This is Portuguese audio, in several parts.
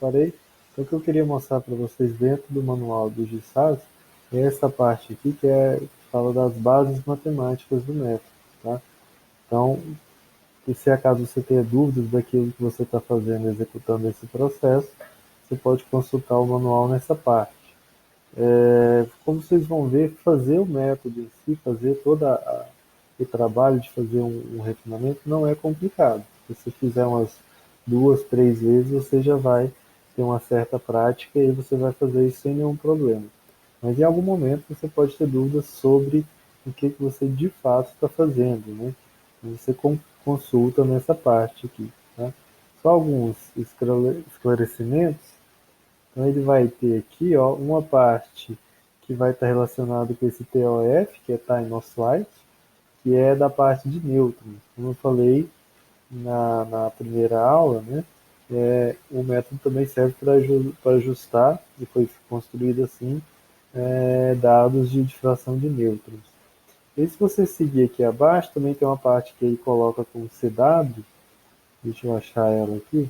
separei. Então, o que eu queria mostrar para vocês dentro do manual do GSAS é essa parte aqui, que fala das bases matemáticas do método, tá? Então, se acaso você tenha dúvidas daquilo que você está fazendo, executando esse processo, você pode consultar o manual nessa parte. Como vocês vão ver, fazer o método em si, fazer o trabalho de fazer um refinamento não é complicado. Se você fizer umas 2, 3 vezes, você já vai ter uma certa prática e você vai fazer isso sem nenhum problema. Mas em algum momento você pode ter dúvidas sobre o que você de fato está fazendo, né? Você consulta nessa parte aqui, tá? Só alguns esclarecimentos. Então ele vai ter aqui, ó, uma parte que vai estar relacionada com esse TOF, que é Time of Flight, que é da parte de nêutrons. Como eu falei na primeira aula, né, o método também serve para ajustar, e foi construído assim, dados de difração de nêutrons. E se você seguir aqui abaixo, também tem uma parte que ele coloca como CW, deixa eu achar ela aqui,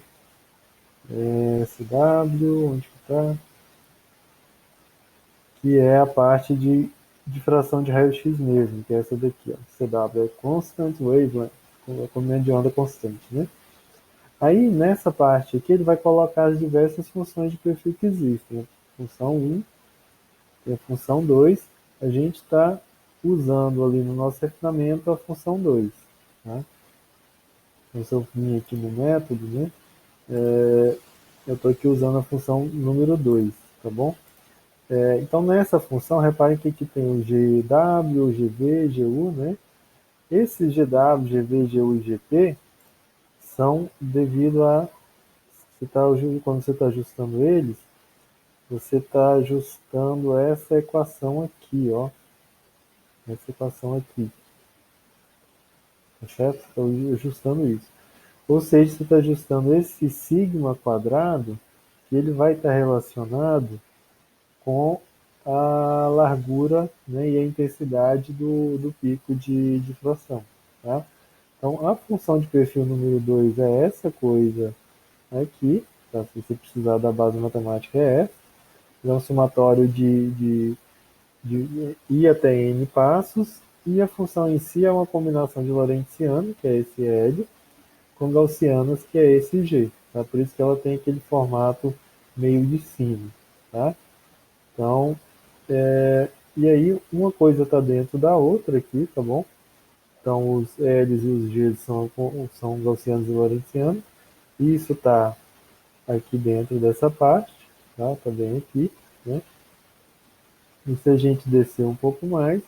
CW, onde que está? Que é a parte de difração de raio-x mesmo, que é essa daqui, ó. CW é Constant Wavelength, comprimento de onda constante, né? Aí, nessa parte aqui, ele vai colocar as diversas funções de perfil que existem. A função 1 e a função 2, a gente está usando ali no nosso refinamento a função 2. Tá? Então, se eu vim aqui no método, né, eu estou aqui usando a função número 2, tá bom? Então, nessa função, reparem que aqui tem o GW, o GV, GU, né? Esses GW, GV, GU e GP são devido a... quando você está ajustando eles, você está ajustando essa equação aqui, ó. Essa equação aqui. Tá certo? Estou ajustando isso. Ou seja, você está ajustando esse sigma quadrado, que ele vai estar relacionado com a largura, né, e a intensidade do pico de difração. Tá? Então, a função de perfil número 2 é essa coisa aqui. Tá? Se você precisar da base matemática, é essa. É um somatório de I até N passos. E a função em si é uma combinação de lorentziano, que é esse L, com gaussianas, que é esse G. Tá? Por isso que ela tem aquele formato meio de sino. Tá? Então, e aí uma coisa está dentro da outra aqui, tá bom? Então os L's e os G's são gaussianos e lorentzianos. Isso está aqui dentro dessa parte, tá? Tá bem aqui, né? E se a gente descer um pouco mais,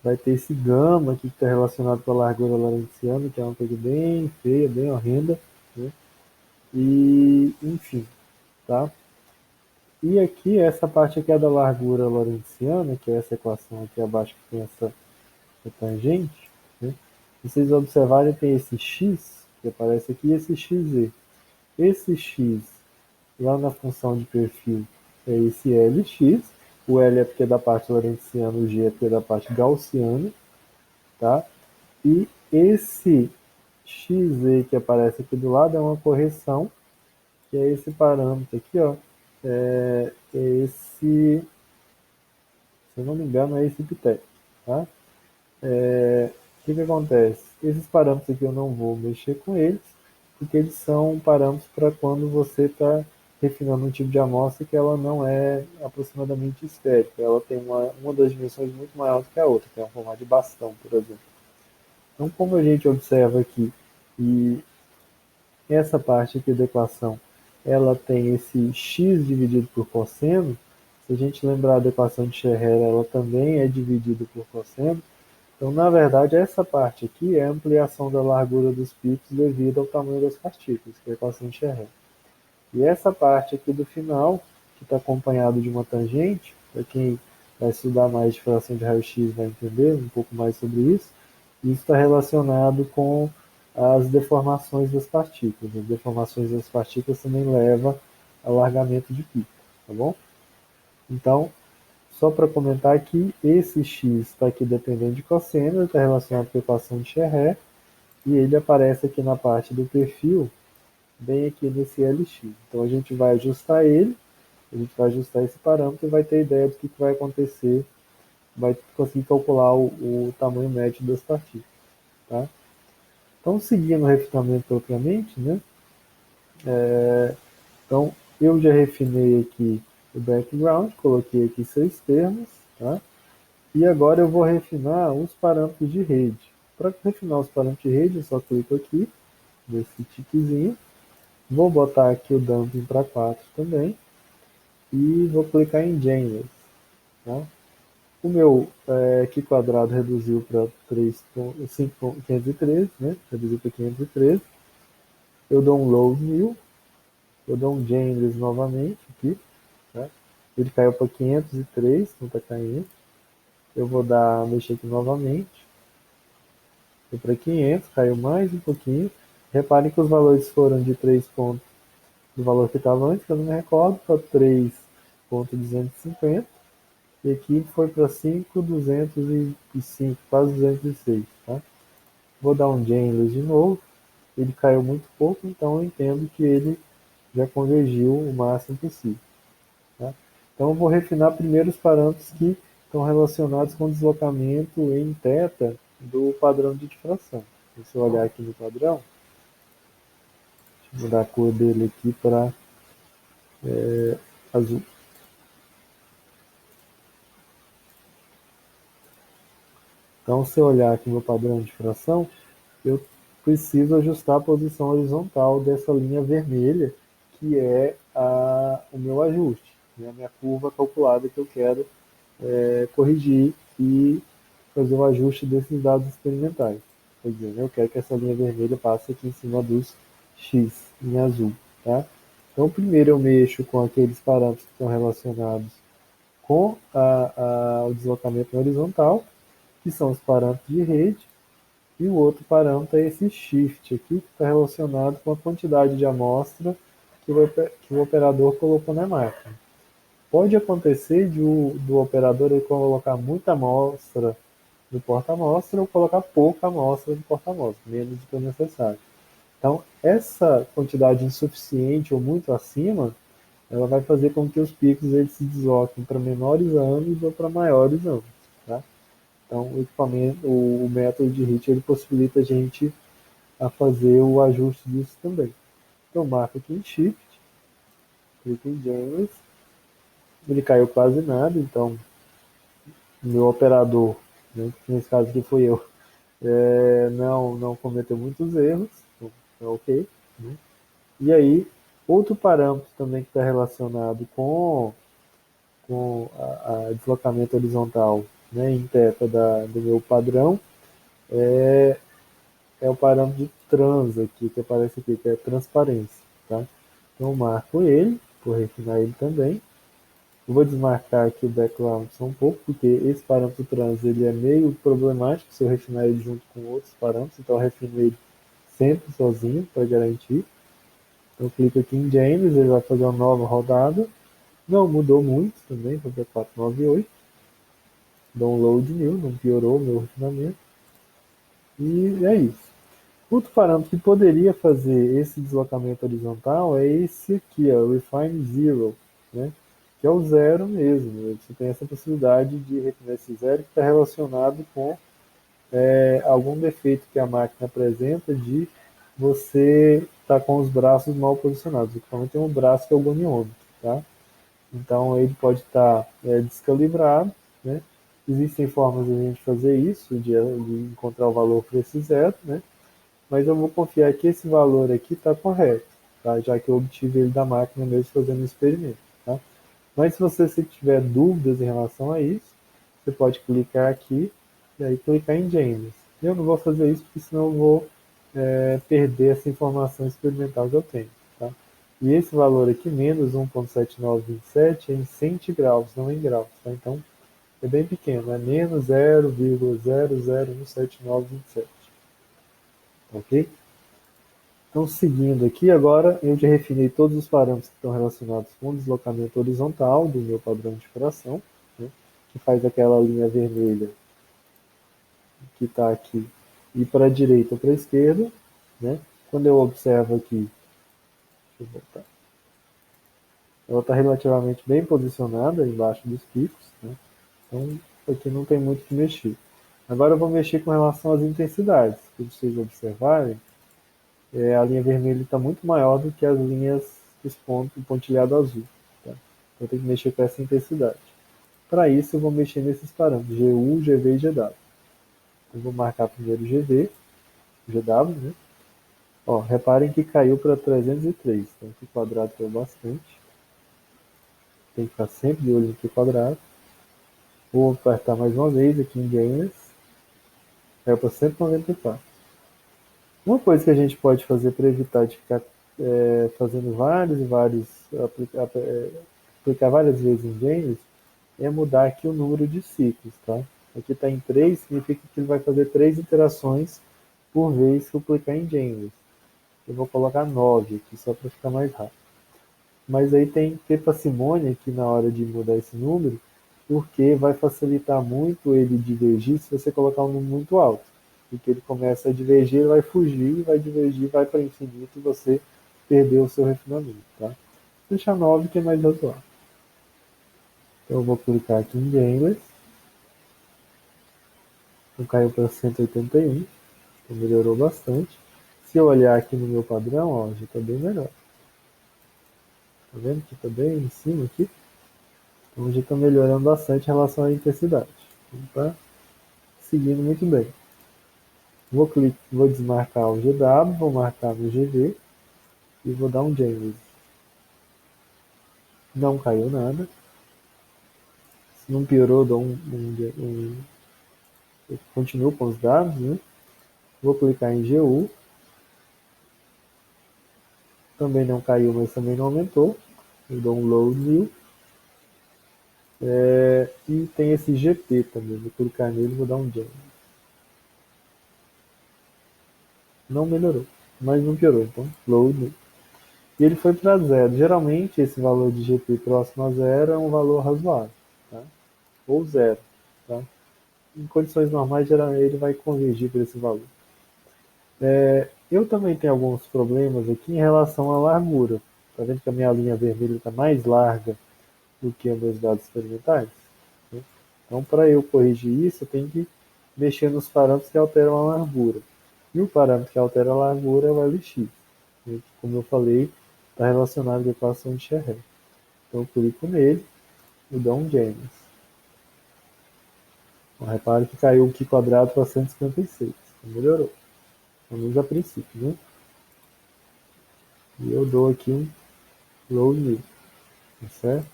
vai ter esse gama aqui que está relacionado com a largura lorentziana, que é uma coisa bem feia, bem horrenda, né? E, enfim, tá? E aqui, essa parte aqui é da largura lorentziana, que é essa equação aqui abaixo que tem essa tangente, né? Se vocês observarem, tem esse x, que aparece aqui, e esse xe. Esse x, lá na função de perfil, é esse Lx. O L é porque é da parte lorentziana, o G é porque é da parte gaussiana, tá? E esse xe que aparece aqui do lado é uma correção, que é esse parâmetro aqui, ó. Esse, se eu não me engano, é esse ptec, tá? O que acontece? Esses parâmetros aqui eu não vou mexer com eles, porque eles são parâmetros para quando você está refinando um tipo de amostra que ela não é aproximadamente esférica. Ela tem uma das dimensões muito maior do que a outra, que é um formato de bastão, por exemplo. Então, como a gente observa aqui, e essa parte aqui da equação, ela tem esse x dividido por cosseno. Se a gente lembrar da equação de Scherrer, ela também é dividida por cosseno. Então, na verdade, essa parte aqui é a ampliação da largura dos picos devido ao tamanho das partículas, que é a equação de Scherrer. E essa parte aqui do final, que está acompanhado de uma tangente, para quem vai estudar mais difração de raio-x vai entender um pouco mais sobre isso, isso está relacionado com as deformações das partículas. As deformações das partículas também levam a alargamento de pico, tá bom? Então, só para comentar aqui, esse x está aqui dependendo de cosseno, está relacionado com a equação de Scherrer, e ele aparece aqui na parte do perfil bem aqui nesse LX. Então a gente vai ajustar ele, a gente vai ajustar esse parâmetro e vai ter ideia do que vai acontecer, vai conseguir calcular o tamanho médio das partículas. Tá? Então, seguindo o refinamento propriamente, né? Então, eu já refinei aqui o background, coloquei aqui 6 termos, tá? E agora eu vou refinar os parâmetros de rede. Para refinar os parâmetros de rede, eu só clico aqui, nesse tiquezinho, vou botar aqui o damping para 4 também, e vou clicar em Genres. Tá? O meu aqui quadrado reduziu para 5.513, né? Reduziu para 513. Eu dou um load new, eu dou um Genres novamente aqui, tá? Ele caiu para 503, então está caindo. Eu vou mexer aqui novamente. Foi para 500, caiu mais um pouquinho. Reparem que os valores foram de 3 pontos do valor que estava antes, que eu não me recordo, para 3.250. E aqui foi para 5.205, quase 206. Tá? Vou dar um Genres de novo. Ele caiu muito pouco, então eu entendo que ele já convergiu o máximo possível. Tá? Então eu vou refinar primeiro os parâmetros que estão relacionados com o deslocamento em θ do padrão de difração. Se eu olhar aqui no padrão, vou mudar a cor dele aqui para azul. Então, se eu olhar aqui no padrão de difração, eu preciso ajustar a posição horizontal dessa linha vermelha, que é o meu ajuste, né? A minha curva calculada que eu quero corrigir e fazer o ajuste desses dados experimentais. Quer dizer, eu quero que essa linha vermelha passe aqui em cima dos X em azul. Tá? Então, primeiro eu mexo com aqueles parâmetros que estão relacionados com o deslocamento horizontal, que são os parâmetros de rede, e o outro parâmetro é esse shift aqui, que está relacionado com a quantidade de amostra que o operador colocou na máquina. Pode acontecer do operador ele colocar muita amostra no porta-amostra ou colocar pouca amostra no porta-amostra, menos do que o necessário. Então, essa quantidade insuficiente ou muito acima, ela vai fazer com que os picos eles se desloquem para menores ângulos ou para maiores ângulos. Tá? Então, o equipamento, o método de HIT ele possibilita a gente a fazer o ajuste disso também. Então, marco aqui em Shift, clico em Genres, ele caiu quase nada, então o meu operador, né, que nesse caso aqui foi eu, não cometeu muitos erros, então é ok. Né? E aí, outro parâmetro também que está relacionado com a deslocamento horizontal, né, em θ do meu padrão é o parâmetro de trans aqui, que aparece aqui, que é transparência. Tá? Então eu marco ele, vou refinar ele também. Eu vou desmarcar aqui o background só um pouco, porque esse parâmetro trans ele é meio problemático se eu refinar ele junto com outros parâmetros, então eu refino ele sempre sozinho para garantir. Então eu clico aqui em James, ele vai fazer uma nova rodada. Não mudou muito também, foi para 498. Download new, não piorou o meu refinamento. E é isso. Outro parâmetro que poderia fazer esse deslocamento horizontal é esse aqui, ó, Refine Zero, né? Que é o zero mesmo. Você tem essa possibilidade de refinar esse zero que está relacionado com algum defeito que a máquina apresenta de você estar com os braços mal posicionados. O equipamento tem um braço que é o goniômetro, tá? Então ele pode estar descalibrado, né? Existem formas de a gente fazer isso, de encontrar o valor para esse zero, né? Mas eu vou confiar que esse valor aqui está correto, tá? Já que eu obtive ele da máquina mesmo fazendo o experimento. Tá? Mas se você tiver dúvidas em relação a isso, você pode clicar aqui e aí clicar em James. Eu não vou fazer isso porque senão eu vou perder essa informação experimental que eu tenho. Tá? E esse valor aqui, menos 1.7927, é em centigraus, não em graus. Tá? Então, é bem pequeno, é menos 0,0017927. Ok? Então, seguindo aqui, agora eu já refinei todos os parâmetros que estão relacionados com o deslocamento horizontal do meu padrão de fração, né, que faz aquela linha vermelha que está aqui ir para a direita ou para a esquerda. Né? Quando eu observo aqui eu voltar. Ela está relativamente bem posicionada embaixo dos picos, né? Então aqui não tem muito o que mexer. Agora eu vou mexer com relação às intensidades. Se vocês observarem, a linha vermelha está muito maior do que as linhas o pontilhado azul. Tá? Então eu tenho que mexer com essa intensidade. Para isso eu vou mexer nesses parâmetros, GU, GV e GW. Eu vou marcar primeiro GV, GW, né? Ó, reparem que caiu para 303, então aqui quadrado caiu bastante. Tem que ficar sempre de olho no Q quadrado. Vou apertar mais uma vez aqui em Gainers, caiu para 194. Uma coisa que a gente pode fazer para evitar de ficar fazendo vários e vários, aplicar várias vezes em Gainers, é mudar aqui o número de ciclos, tá? Aqui está em 3, significa que ele vai fazer 3 iterações por vez que eu clicar em Gainers. Eu vou colocar 9 aqui, só para ficar mais rápido. Mas aí tem que ter parcimônia aqui na hora de mudar esse número, porque vai facilitar muito ele divergir se você colocar um número muito alto. Porque ele começa a divergir, ele vai fugir, vai divergir, vai para infinito e você perdeu o seu refinamento. Tá? Vou deixar 9 que é mais razoável. Então eu vou clicar aqui em Gainless. Então caiu para 181, então melhorou bastante. Se eu olhar aqui no meu padrão, ó, já está bem melhor. Tá vendo que está bem em cima aqui? Então já está melhorando bastante em relação à intensidade. Então, tá seguindo muito bem. Vou desmarcar o GW, vou marcar no GV e vou dar um James. Não caiu nada. Se não piorou, dou eu continuo com os dados, né? Vou clicar em GU. Também não caiu, mas também não aumentou. Eu dou um Load New. E tem esse GP também. Vou clicar nele e vou dar um James. Não melhorou, mas não piorou. Então, Load New. E ele foi para zero. Geralmente, esse valor de GP próximo a zero é um valor razoável. Tá? Ou zero. Tá? Em condições normais, geralmente ele vai convergir para esse valor. Eu também tenho alguns problemas aqui em relação à largura. Está vendo que a minha linha vermelha está mais larga do que os meus dados experimentais? Né? Então, para eu corrigir isso, eu tenho que mexer nos parâmetros que alteram a largura. E o parâmetro que altera a largura é o LX, né? Que, como eu falei, está relacionado com a equação de Scherrer. Então, eu clico nele e dou um James. Então, repare que caiu o Q quadrado para 156. Então, melhorou. Pelo menos a princípio, né? E eu dou aqui um Load New, tá certo?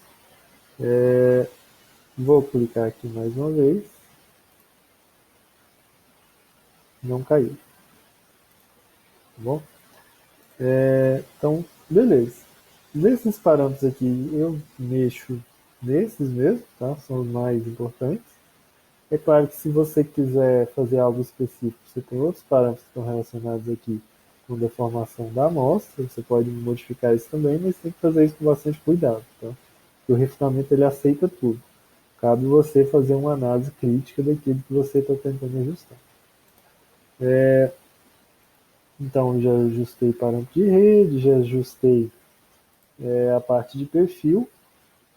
Vou clicar aqui mais uma vez. Não caiu. Tá bom? Então, beleza. Desses parâmetros aqui, eu mexo nesses mesmo, tá? São os mais importantes. É claro que se você quiser fazer algo específico, você tem outros parâmetros que estão relacionados aqui com deformação da amostra, você pode modificar isso também, mas tem que fazer isso com bastante cuidado, tá? Porque o refinamento ele aceita tudo. Cabe você fazer uma análise crítica daquilo que você está tentando ajustar. Então, já ajustei parâmetro de rede, já ajustei a parte de perfil.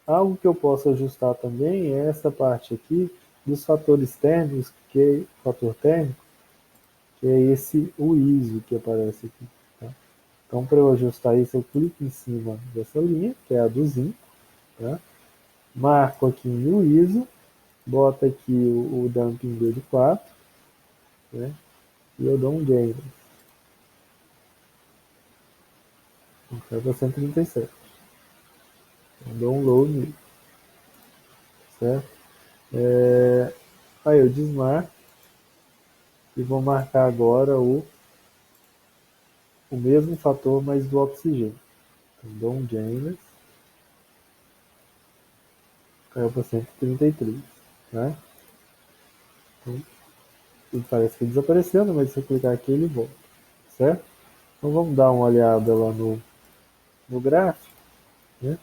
Algo que eu posso ajustar também é essa parte aqui dos fatores térmicos, que é o fator térmico, que é o ISO que aparece aqui. Tá? Então, para eu ajustar isso, eu clico em cima dessa linha, que é a do zinco, tá? Marco aqui no ISO, boto aqui o damping dele 4, né? E eu dou um gain. Então, para 137. Eu dou um low nele, certo? Aí eu desmarco e vou marcar agora o mesmo fator, mas do oxigênio. Então, dou um James, caiu para 133. Né? Então, ele parece que desapareceu, mas se eu clicar aqui ele volta. Certo? Então vamos dar uma olhada lá no gráfico. Né?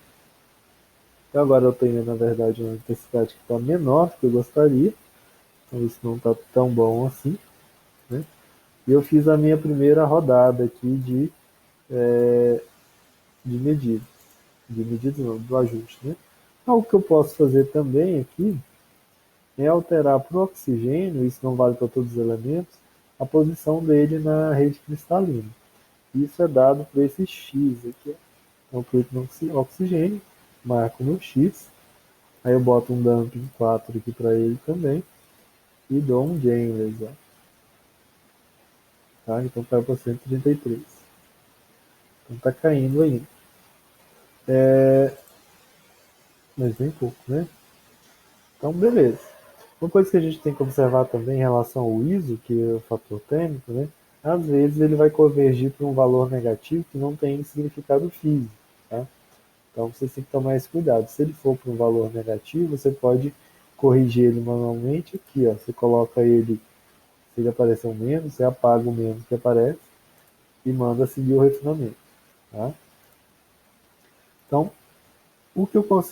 Então agora eu tenho, na verdade, uma intensidade que está menor do que eu gostaria. Então isso não está tão bom assim. Né? E eu fiz a minha primeira rodada aqui de de medida. De medida não, do ajuste, né? Então, o que eu posso fazer também aqui é alterar para o oxigênio, isso não vale para todos os elementos, a posição dele na rede cristalina. Isso é dado por esse X aqui. Então, eu clico no oxigênio, marco no X, aí eu boto um damping 4 aqui para ele também, e dou um Janeless, ó. Tá? Então caiu para 133. Então está caindo ainda. Mas bem pouco, né? Então, beleza. Uma coisa que a gente tem que observar também em relação ao ISO, que é o fator térmico, né? Às vezes ele vai convergir para um valor negativo que não tem significado físico, tá? Então você tem que tomar esse cuidado. Se ele for para um valor negativo, você pode corrigir ele manualmente aqui, ó. Você coloca ele, se ele aparecer um menos, você apaga o menos que aparece e manda seguir o refinamento, tá? Então, o que eu consigo